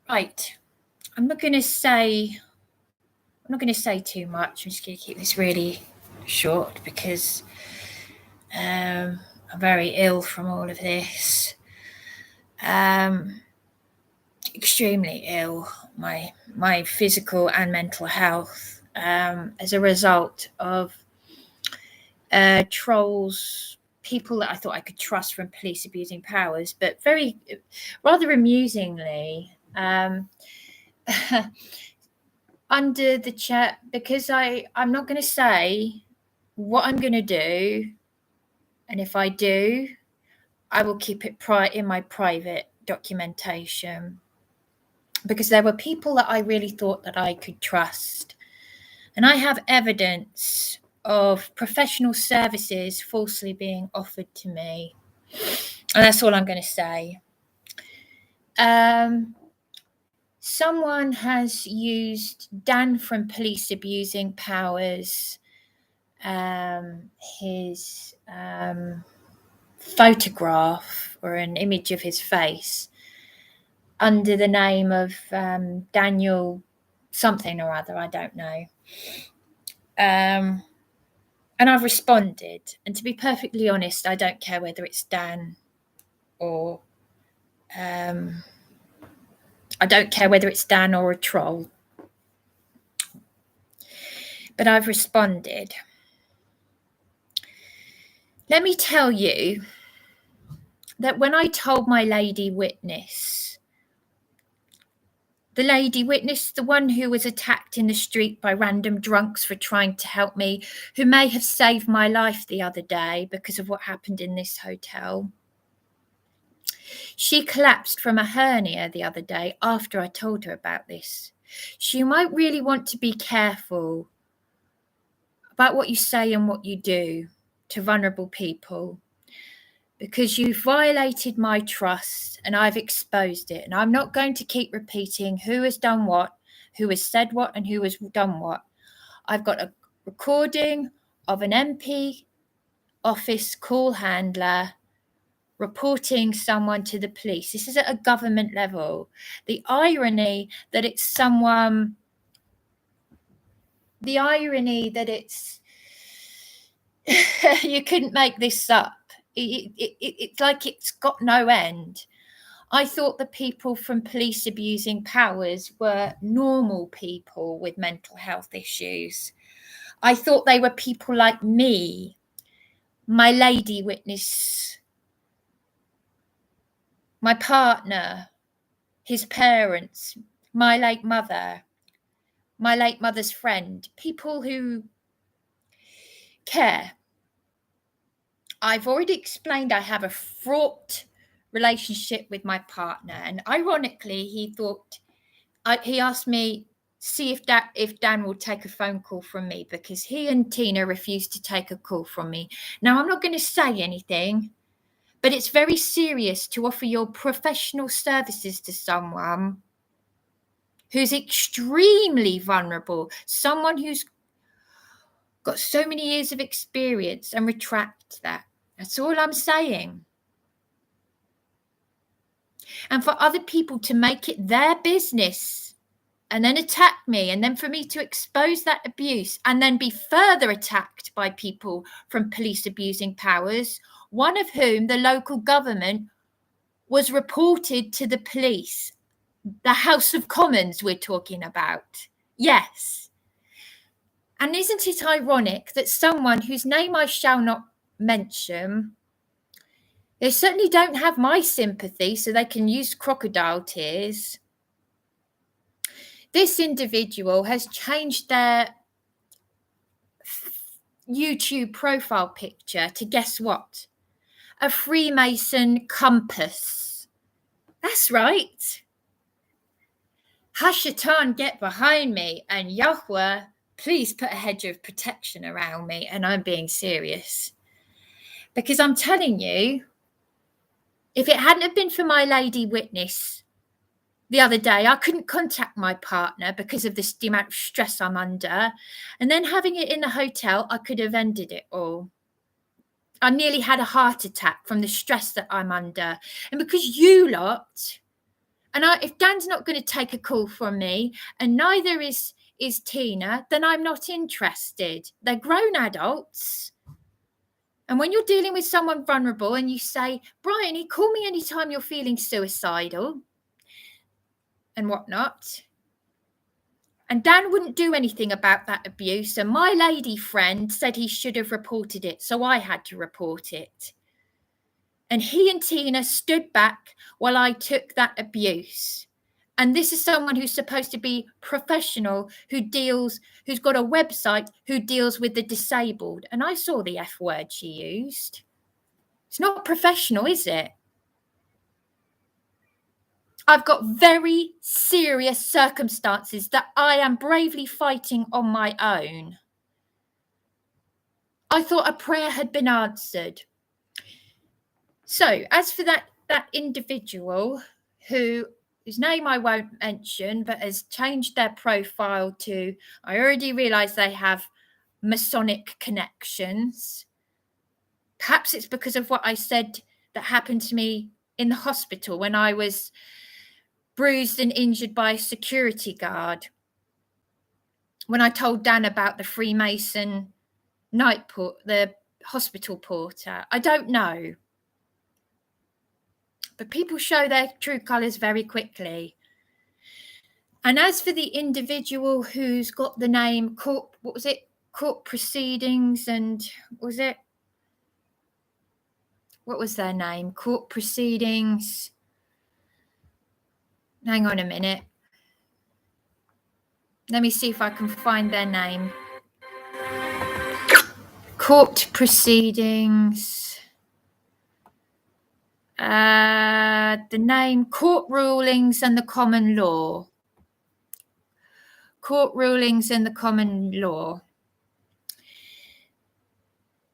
Right. I'm not going to say too much. I'm just going to keep this really short because I'm very ill from all of this. Extremely ill. My physical and mental health as a result of trolls, people that I thought I could trust from police abusing powers, but rather amusingly, under the chat, because I'm not going to say what I'm going to do, and if I do, I will keep it in my private documentation, because there were people that I really thought that I could trust, and I have evidence of professional services falsely being offered to me, and that's all I'm going to say. Someone has used Dan from Police Abusing Powers, his photograph or an image of his face under the name of Daniel something or other, I don't know. And I've responded. And to be perfectly honest, I don't care whether it's Dan or I don't care whether it's Dan or a troll. But I've responded. Let me tell you that when I told my lady witness, the one who was attacked in the street by random drunks for trying to help me, who may have saved my life the other day because of what happened in this hotel. She collapsed from a hernia the other day after I told her about this. So you might really want to be careful about what you say and what you do to vulnerable people, because you've violated my trust and I've exposed it. And I'm not going to keep repeating who has done what, who has said what, and who has done what. I've got a recording of an MP office call handler reporting someone to the police. This is at a government level. The irony that it's you couldn't make this up. It's like it's got no end. I thought the people from police abusing powers were normal people with mental health issues. I thought they were people like me, my lady witness, my partner, his parents, my late mother's friend, people who care. I've already explained I have a fraught relationship with my partner, and ironically, he asked me, see if Dan will take a phone call from me, because he and Tina refused to take a call from me. Now, I'm not going to say anything, but it's very serious to offer your professional services to someone who's extremely vulnerable, someone who's got so many years of experience, and retract that. That's all I'm saying. And for other people to make it their business and then attack me, and then for me to expose that abuse and then be further attacked by people from police abusing powers, one of whom, the local government, was reported to the police. The House of Commons we're talking about. Yes. And isn't it ironic that someone whose name I shall not mention, they certainly don't have my sympathy, so they can use crocodile tears. This individual has changed their YouTube profile picture to, guess what? A Freemason compass. That's right. Hashatan, get behind me, and Yahweh, please put a hedge of protection around me. And I'm being serious. Because I'm telling you, if it hadn't have been for my lady witness the other day, I couldn't contact my partner because of the amount of stress I'm under. And then having it in the hotel, I could have ended it all. I nearly had a heart attack from the stress that I'm under. And because you lot And if Dan's not going to take a call from me, and neither is Tina, then I'm not interested. They're grown adults. And when you're dealing with someone vulnerable and you say, Briony, call me anytime you're feeling suicidal and whatnot. And Dan wouldn't do anything about that abuse. And my lady friend said he should have reported it. So I had to report it. And he and Tina stood back while I took that abuse. And this is someone who's supposed to be professional, who's got a website, who deals with the disabled. And I saw the F word she used. It's not professional, is it? I've got very serious circumstances that I am bravely fighting on my own. I thought a prayer had been answered. So as for that individual whose name I won't mention, but has changed their profile to, I already realise they have Masonic connections. Perhaps it's because of what I said that happened to me in the hospital when I was bruised and injured by a security guard. When I told Dan about the Freemason the hospital porter. I don't know. But people show their true colours very quickly. And as for the individual who's got the name court proceedings and what was their name? Court proceedings. Hang on a minute. Let me see if I can find their name. Court proceedings. The name, court rulings and the common law. Court rulings and the common law.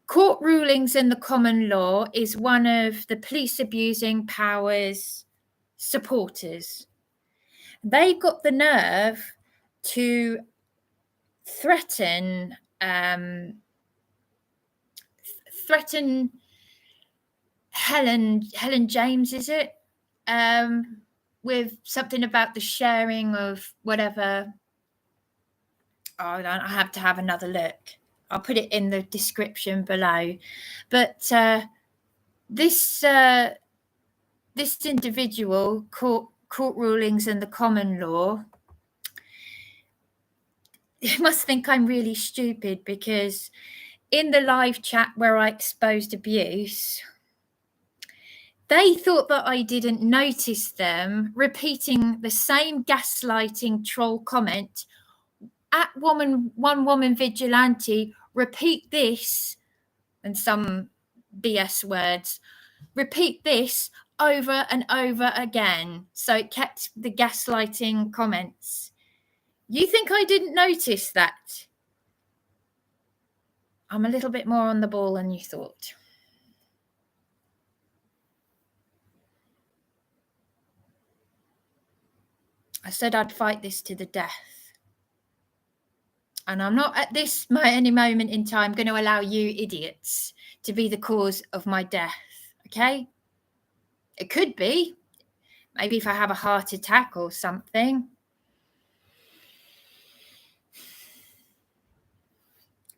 Court rulings and the common law is one of the police abusing powers supporters. They got the nerve to threaten Helen James, is it? With something about the sharing of whatever. Oh, I have to have another look. I'll put it in the description below. But this individual, court rulings and the common law, you must think I'm really stupid, because in the live chat where I exposed abuse, they thought that I didn't notice them repeating the same gaslighting troll comment at one woman vigilante, repeat this, and some BS words, repeat this over and over again. So it kept the gaslighting comments. You think I didn't notice that? I'm a little bit more on the ball than you thought. I said I'd fight this to the death. And I'm not at any moment in time going to allow you idiots to be the cause of my death, okay? It could be. Maybe if I have a heart attack or something.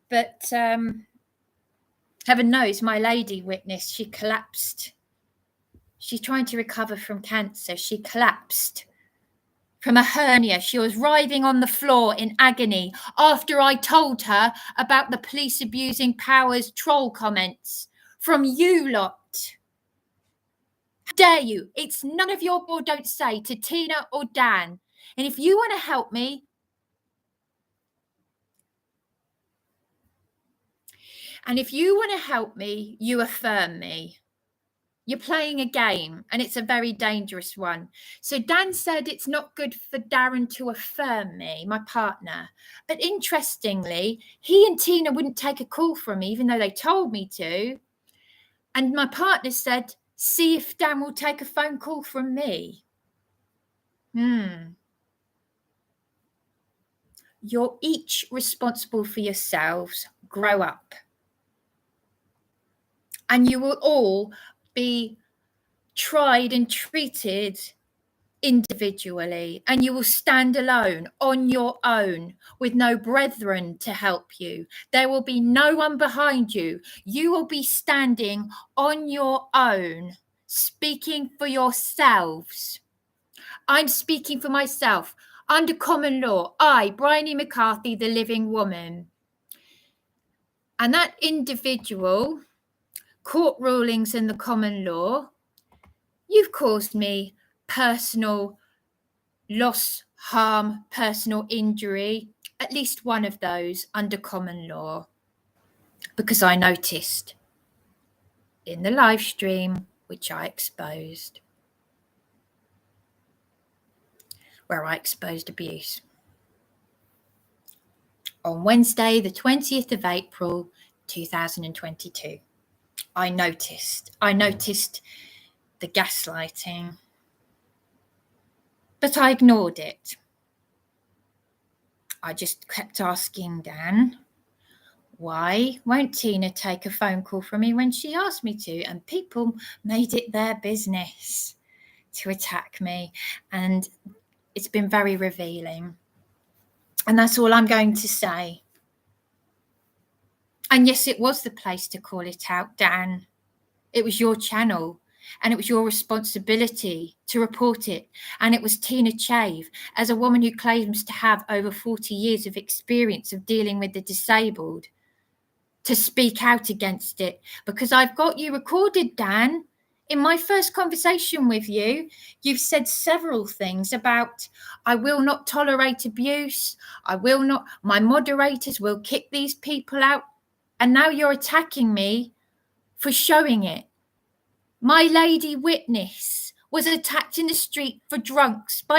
But heaven knows, my lady witness, she collapsed. She's trying to recover from cancer. She collapsed from a hernia. She was writhing on the floor in agony after I told her about the police abusing powers troll comments from you lot. How dare you? It's none of your or don't say to Tina or Dan. And if you want to help me, you affirm me. You're playing a game, and it's a very dangerous one. So Dan said it's not good for Darren to affirm me, my partner. But interestingly, he and Tina wouldn't take a call from me, even though they told me to. And my partner said, see if Dan will take a phone call from me. You're each responsible for yourselves. Grow up. And you will all be tried and treated individually, and you will stand alone on your own with no brethren to help you. There will be no one behind you. You will be standing on your own, speaking for yourselves. I'm speaking for myself. Under common law, I, Briony McCarthy, the living woman, and that individual, court rulings and the common law, you've caused me personal loss, harm, personal injury, at least one of those under common law, because I noticed in the live stream, which I exposed, where I exposed abuse. On Wednesday, the 20th of April, 2022, I noticed the gaslighting, but I ignored it. I just kept asking Dan, why won't Tina take a phone call from me when she asked me to? And people made it their business to attack me. And it's been very revealing. And that's all I'm going to say. And yes, it was the place to call it out, Dan. It was your channel. And it was your responsibility to report it. And it was Tina Chave, as a woman who claims to have over 40 years of experience of dealing with the disabled, to speak out against it. Because I've got you recorded, Dan. In my first conversation with you, you've said several things about, I will not tolerate abuse. My moderators will kick these people out. And now you're attacking me for showing it. My lady witness was attacked in the street by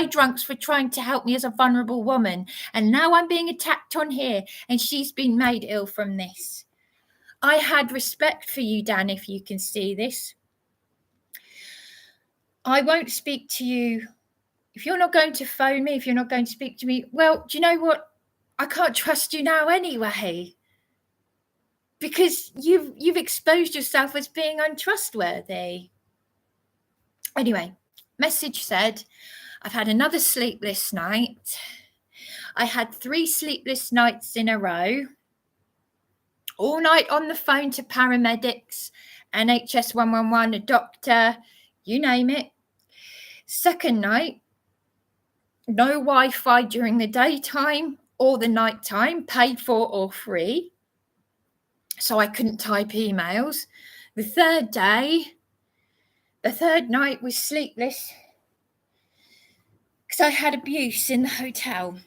drunks for trying to help me as a vulnerable woman. And now I'm being attacked on here, and she's been made ill from this. I had respect for you, Dan, if you can see this. I won't speak to you. If you're not going to phone me, if you're not going to speak to me, well, do you know what? I can't trust you now anyway. Because you've exposed yourself as being untrustworthy. Anyway, message said, I've had another sleepless night. I had 3 sleepless nights in a row. All night on the phone to paramedics, NHS 111, a doctor, you name it. Second night, no Wi-Fi during the daytime or the nighttime, paid for or free. So I couldn't type emails. The third night was sleepless because I had abuse in the hotel.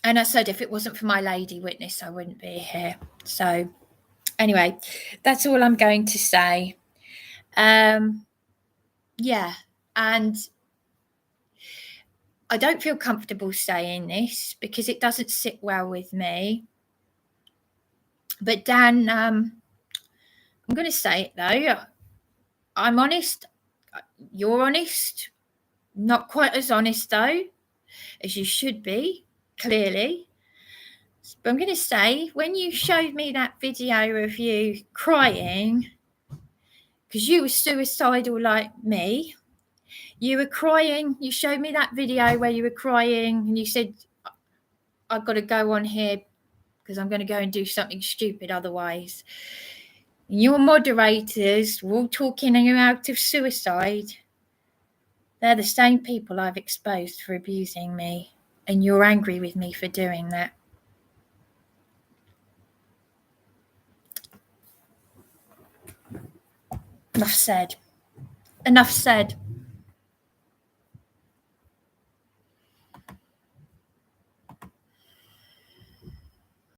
And I said, if it wasn't for my lady witness, I wouldn't be here. So anyway, that's all I'm going to say. Yeah, and I don't feel comfortable saying this because it doesn't sit well with me. But Dan, I'm going to say it though. I'm honest. You're honest. Not quite as honest though, as you should be, clearly. But I'm going to say, when you showed me that video of you crying, because you were suicidal like me, you were crying. You showed me that video where you were crying and you said, I've got to go on here because I'm going to go and do something stupid otherwise. And your moderators were all talking you out of suicide. They're the same people I've exposed for abusing me, and you're angry with me for doing that. Enough said. Enough said.